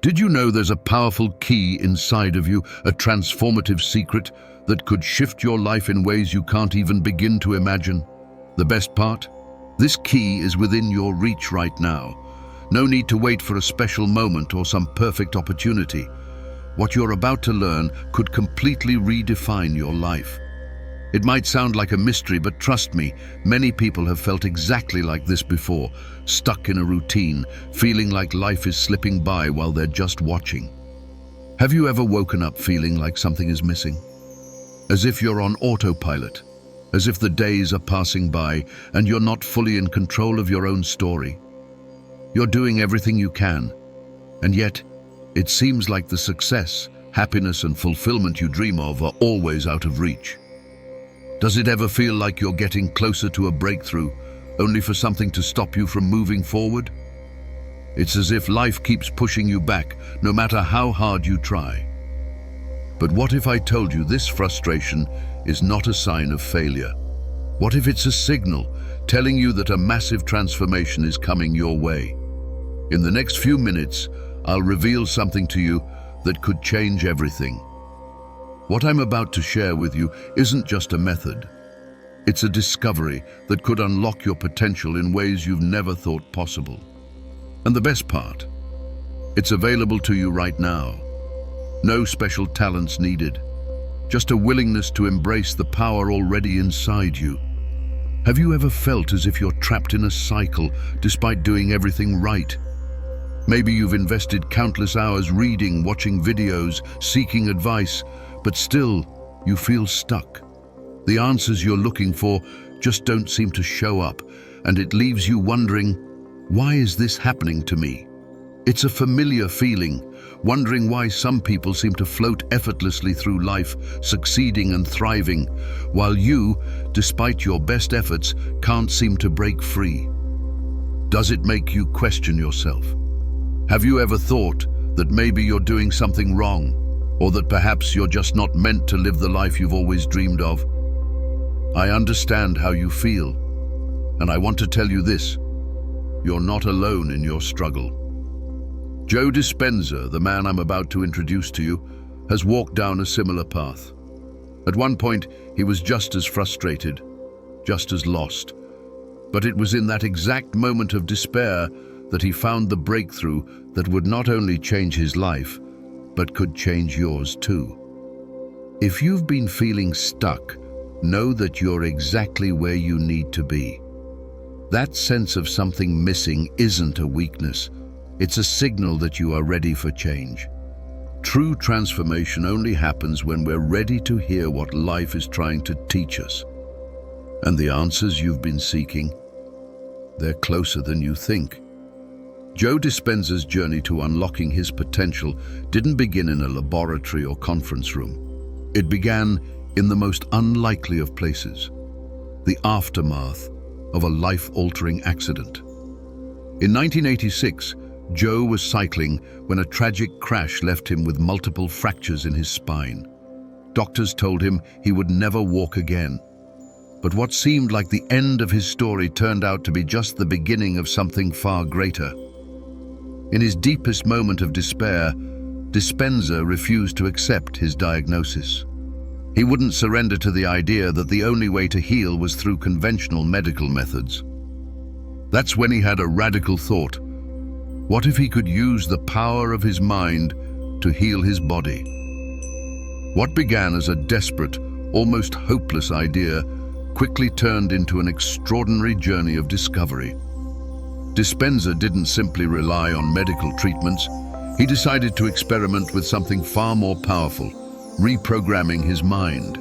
Did you know there's a powerful key inside of you, a transformative secret that could shift your life in ways you can't even begin to imagine? The best part? This key is within your reach right now. No need to wait for a special moment or some perfect opportunity. What you're about to learn could completely redefine your life. It might sound like a mystery, but trust me, many people have felt exactly like this before, stuck in a routine, feeling like life is slipping by while they're just watching. Have you ever woken up feeling like something is missing? As if you're on autopilot, as if the days are passing by and you're not fully in control of your own story. You're doing everything you can, and yet it seems like the success, happiness and fulfillment you dream of are always out of reach. Does it ever feel like you're getting closer to a breakthrough, only for something to stop you from moving forward? It's as if life keeps pushing you back, no matter how hard you try. But what if I told you this frustration is not a sign of failure? What if it's a signal telling you that a massive transformation is coming your way? In the next few minutes, I'll reveal something to you that could change everything. What I'm about to share with you isn't just a method. It's a discovery that could unlock your potential in ways you've never thought possible. And the best part, it's available to you right now. No special talents needed, just a willingness to embrace the power already inside you. Have you ever felt as if you're trapped in a cycle despite doing everything right? Maybe you've invested countless hours reading, watching videos, seeking advice, but still you feel stuck. The answers you're looking for just don't seem to show up, and it leaves you wondering, why is this happening to me? It's a familiar feeling, wondering why some people seem to float effortlessly through life, succeeding and thriving, while you, despite your best efforts, can't seem to break free. Does it make you question yourself? Have you ever thought that maybe you're doing something wrong, or that perhaps you're just not meant to live the life you've always dreamed of? I understand how you feel, and I want to tell you this: you're not alone in your struggle. Joe Dispenza, the man I'm about to introduce to you, has walked down a similar path. At one point, he was just as frustrated, just as lost. But it was in that exact moment of despair that he found the breakthrough that would not only change his life, but could change yours too. If you've been feeling stuck, know that you're exactly where you need to be. That sense of something missing isn't a weakness. It's a signal that you are ready for change. True transformation only happens when we're ready to hear what life is trying to teach us. And the answers you've been seeking, they're closer than you think. Joe Dispenza's journey to unlocking his potential didn't begin in a laboratory or conference room. It began in the most unlikely of places, the aftermath of a life-altering accident. In 1986, Joe was cycling when a tragic crash left him with multiple fractures in his spine. Doctors told him he would never walk again. But what seemed like the end of his story turned out to be just the beginning of something far greater. In his deepest moment of despair, Dispenza refused to accept his diagnosis. He wouldn't surrender to the idea that the only way to heal was through conventional medical methods. That's when he had a radical thought. What if he could use the power of his mind to heal his body? What began as a desperate, almost hopeless idea quickly turned into an extraordinary journey of discovery. Dispenza didn't simply rely on medical treatments. He decided to experiment with something far more powerful, reprogramming his mind.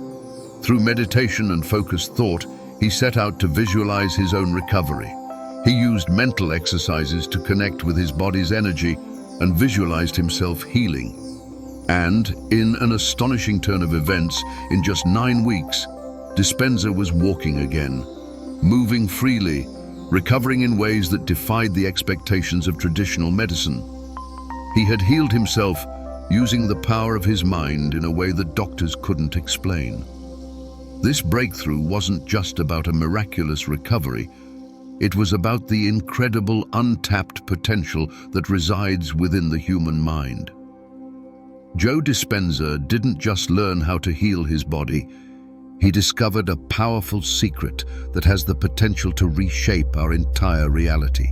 Through meditation and focused thought, he set out to visualize his own recovery. He used mental exercises to connect with his body's energy and visualized himself healing. And, in an astonishing turn of events, in just 9 weeks, Dispenza was walking again, moving freely, recovering in ways that defied the expectations of traditional medicine. He had healed himself using the power of his mind in a way that doctors couldn't explain. This breakthrough wasn't just about a miraculous recovery, It was about the incredible untapped potential that resides within the human mind. Joe Dispenza didn't just learn how to heal his body, he discovered a powerful secret that has the potential to reshape our entire reality.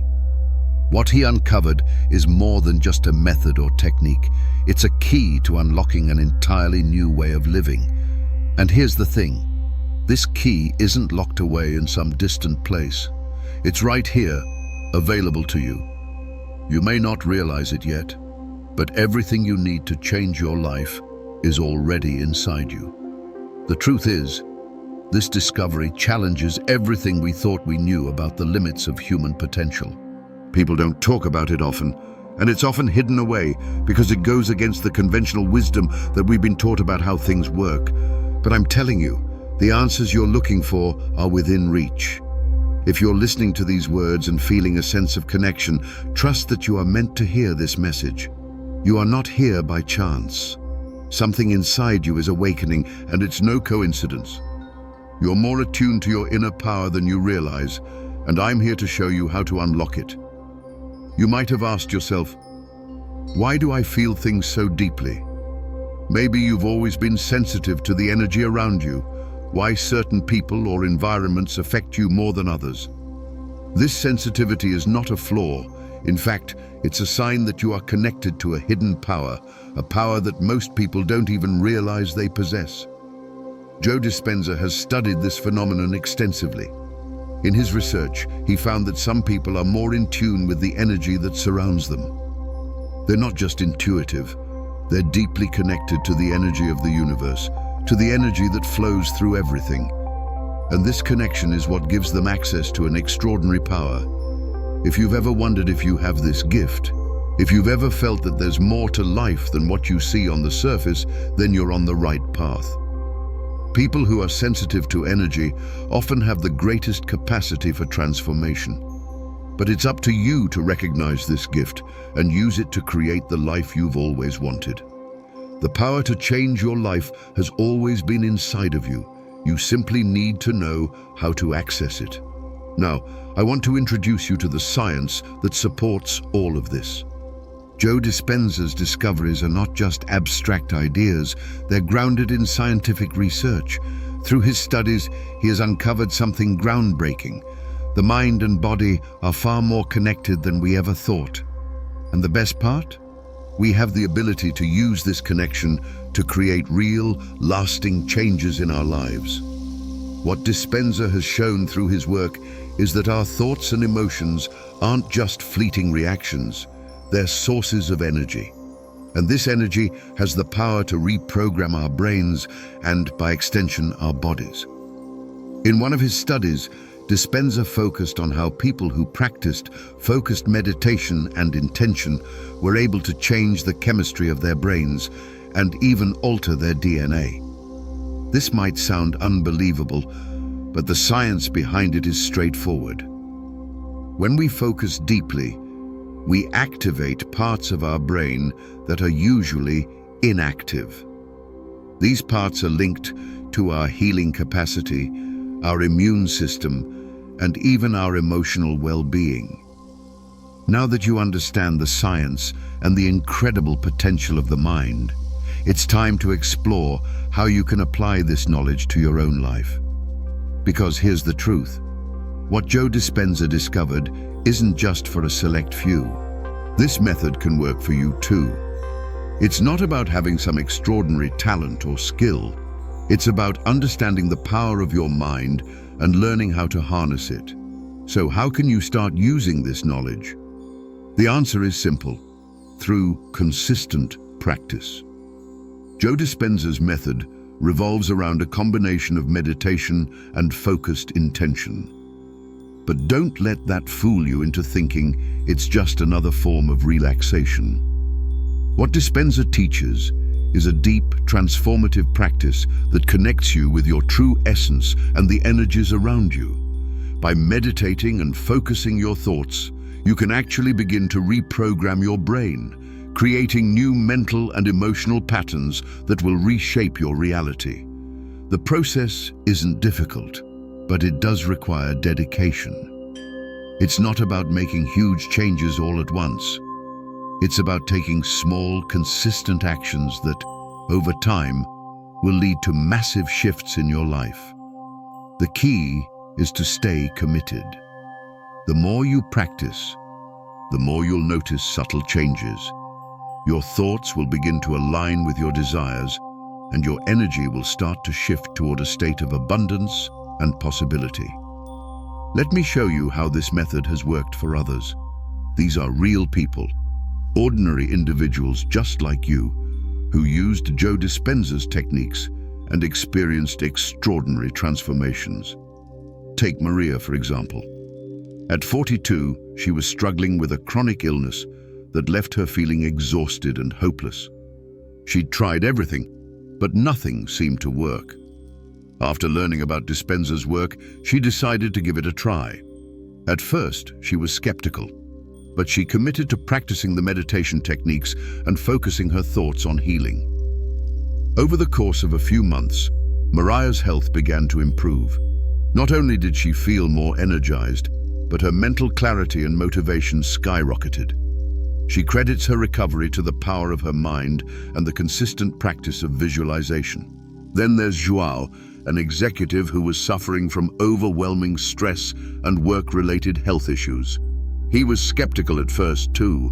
What he uncovered is more than just a method or technique. It's a key to unlocking an entirely new way of living. And here's the thing, this key isn't locked away in some distant place. It's right here, available to you. You may not realize it yet, but everything you need to change your life is already inside you. The truth is, this discovery challenges everything we thought we knew about the limits of human potential. People don't talk about it often, and it's often hidden away because it goes against the conventional wisdom that we've been taught about how things work. But I'm telling you, the answers you're looking for are within reach. If you're listening to these words and feeling a sense of connection, trust that you are meant to hear this message. You are not here by chance. Something inside you is awakening, and it's no coincidence. You're more attuned to your inner power than you realize, and I'm here to show you how to unlock it. You might have asked yourself, why do I feel things so deeply? Maybe you've always been sensitive to the energy around you, why certain people or environments affect you more than others. This sensitivity is not a flaw. In fact, it's a sign that you are connected to a hidden power, a power that most people don't even realize they possess. Joe Dispenza has studied this phenomenon extensively. In his research, he found that some people are more in tune with the energy that surrounds them. They're not just intuitive, they're deeply connected to the energy of the universe, to the energy that flows through everything. And this connection is what gives them access to an extraordinary power. If you've ever wondered if you have this gift, if you've ever felt that there's more to life than what you see on the surface, then you're on the right path. People who are sensitive to energy often have the greatest capacity for transformation. But it's up to you to recognize this gift and use it to create the life you've always wanted. The power to change your life has always been inside of you. You simply need to know how to access it. Now, I want to introduce you to the science that supports all of this. Joe Dispenza's discoveries are not just abstract ideas, they're grounded in scientific research. Through his studies, he has uncovered something groundbreaking. The mind and body are far more connected than we ever thought. And the best part? We have the ability to use this connection to create real, lasting changes in our lives. What Dispenza has shown through his work is that our thoughts and emotions aren't just fleeting reactions, they're sources of energy. And this energy has the power to reprogram our brains and, by extension, our bodies. In one of his studies, Dispenza focused on how people who practiced focused meditation and intention were able to change the chemistry of their brains and even alter their DNA. This might sound unbelievable, but the science behind it is straightforward. When we focus deeply, we activate parts of our brain that are usually inactive. These parts are linked to our healing capacity, our immune system, and even our emotional well-being. Now that you understand the science and the incredible potential of the mind, it's time to explore how you can apply this knowledge to your own life. Because here's the truth. What Joe Dispenza discovered isn't just for a select few. This method can work for you too. It's not about having some extraordinary talent or skill. It's about understanding the power of your mind and learning how to harness it. So how can you start using this knowledge? The answer is simple: through consistent practice. Joe Dispenza's method revolves around a combination of meditation and focused intention. But don't let that fool you into thinking it's just another form of relaxation. What Dispenza teaches is a deep, transformative practice that connects you with your true essence and the energies around you. By meditating and focusing your thoughts, you can actually begin to reprogram your brain, creating new mental and emotional patterns that will reshape your reality. The process isn't difficult, but it does require dedication. It's not about making huge changes all at once. It's about taking small, consistent actions that, over time, will lead to massive shifts in your life. The key is to stay committed. The more you practice, the more you'll notice subtle changes. Your thoughts will begin to align with your desires, and your energy will start to shift toward a state of abundance and possibility. Let me show you how this method has worked for others. These are real people, ordinary individuals just like you, who used Joe Dispenza's techniques and experienced extraordinary transformations. Take Maria, for example. At 42, she was struggling with a chronic illness that left her feeling exhausted and hopeless. She'd tried everything, but nothing seemed to work. After learning about Dispenza's work, she decided to give it a try. At first, she was skeptical, but she committed to practicing the meditation techniques and focusing her thoughts on healing. Over the course of a few months, Maria's health began to improve. Not only did she feel more energized, but her mental clarity and motivation skyrocketed. She credits her recovery to the power of her mind and the consistent practice of visualization. Then there's Joao, an executive who was suffering from overwhelming stress and work-related health issues. He was skeptical at first too,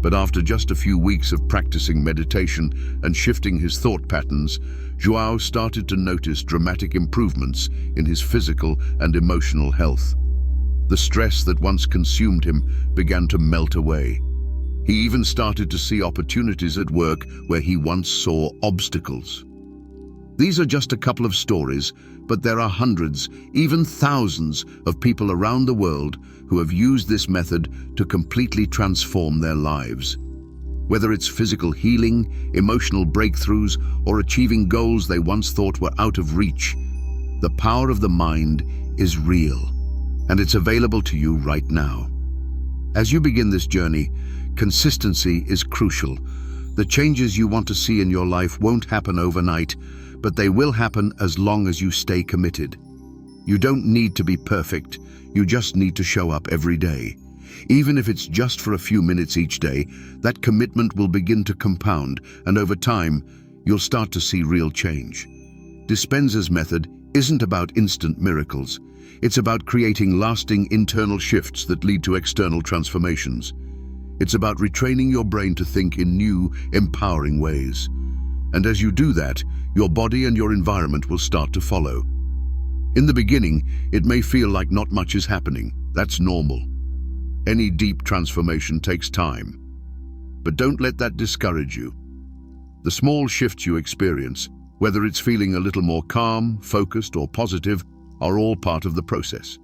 but after just a few weeks of practicing meditation and shifting his thought patterns, Joao started to notice dramatic improvements in his physical and emotional health. The stress that once consumed him began to melt away. He even started to see opportunities at work where he once saw obstacles. These are just a couple of stories, but there are hundreds, even thousands of people around the world who have used this method to completely transform their lives. Whether it's physical healing, emotional breakthroughs, or achieving goals they once thought were out of reach, the power of the mind is real, and it's available to you right now. As you begin this journey, consistency is crucial. The changes you want to see in your life won't happen overnight, but they will happen as long as you stay committed. You don't need to be perfect, you just need to show up every day. Even if it's just for a few minutes each day, that commitment will begin to compound, and over time, you'll start to see real change. Dispenza's method isn't about instant miracles. It's about creating lasting internal shifts that lead to external transformations. It's about retraining your brain to think in new, empowering ways. And as you do that, your body and your environment will start to follow. In the beginning, it may feel like not much is happening. That's normal. Any deep transformation takes time. But don't let that discourage you. The small shifts you experience, whether it's feeling a little more calm, focused, or positive, are all part of the process.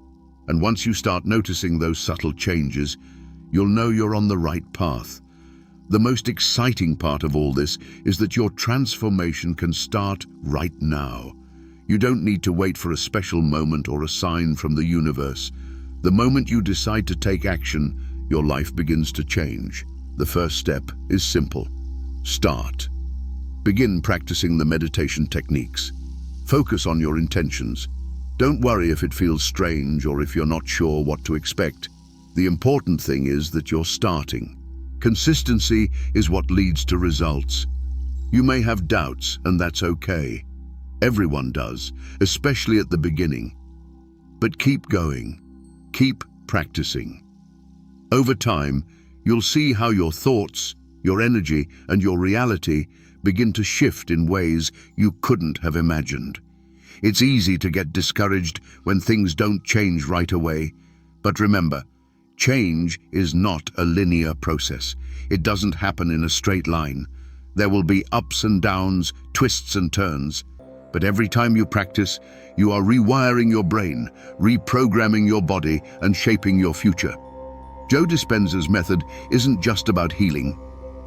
And once you start noticing those subtle changes, you'll know you're on the right path. The most exciting part of all this is that your transformation can start right now. You don't need to wait for a special moment or a sign from the universe. The moment you decide to take action, your life begins to change. The first step is simple. Start. Begin practicing the meditation techniques. Focus on your intentions. Don't worry if it feels strange or if you're not sure what to expect. The important thing is that you're starting. Consistency is what leads to results. You may have doubts, and that's okay. Everyone does, especially at the beginning. But keep going. Keep practicing. Over time, you'll see how your thoughts, your energy, and your reality begin to shift in ways you couldn't have imagined. It's easy to get discouraged when things don't change right away. But remember, change is not a linear process. It doesn't happen in a straight line. There will be ups and downs, twists and turns. But every time you practice, you are rewiring your brain, reprogramming your body, and shaping your future. Joe Dispenza's method isn't just about healing.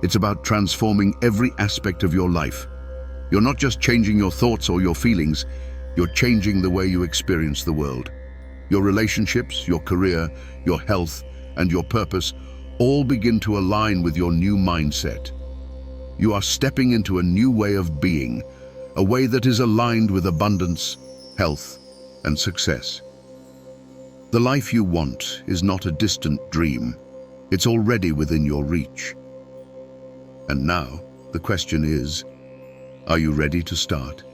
It's about transforming every aspect of your life. You're not just changing your thoughts or your feelings, you're changing the way you experience the world. Your relationships, your career, your health, and your purpose all begin to align with your new mindset. You are stepping into a new way of being, a way that is aligned with abundance, health, and success. The life you want is not a distant dream. It's already within your reach. And now, the question is, are you ready to start?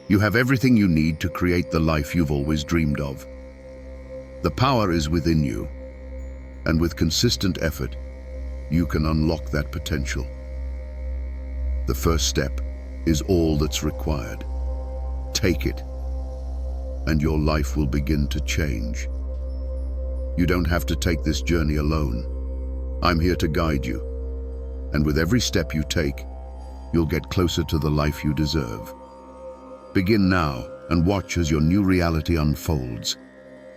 You have everything you need to create the life you've always dreamed of. The power is within you, and with consistent effort, you can unlock that potential. The first step is all that's required. Take it, and your life will begin to change. You don't have to take this journey alone. I'm here to guide you, and with every step you take, you'll get closer to the life you deserve. Begin now and watch as your new reality unfolds.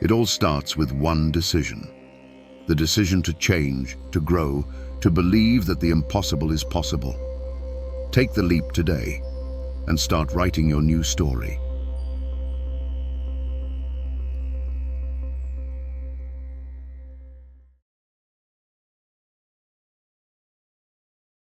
It all starts with one decision. The decision to change, to grow, to believe that the impossible is possible. Take the leap today and start writing your new story.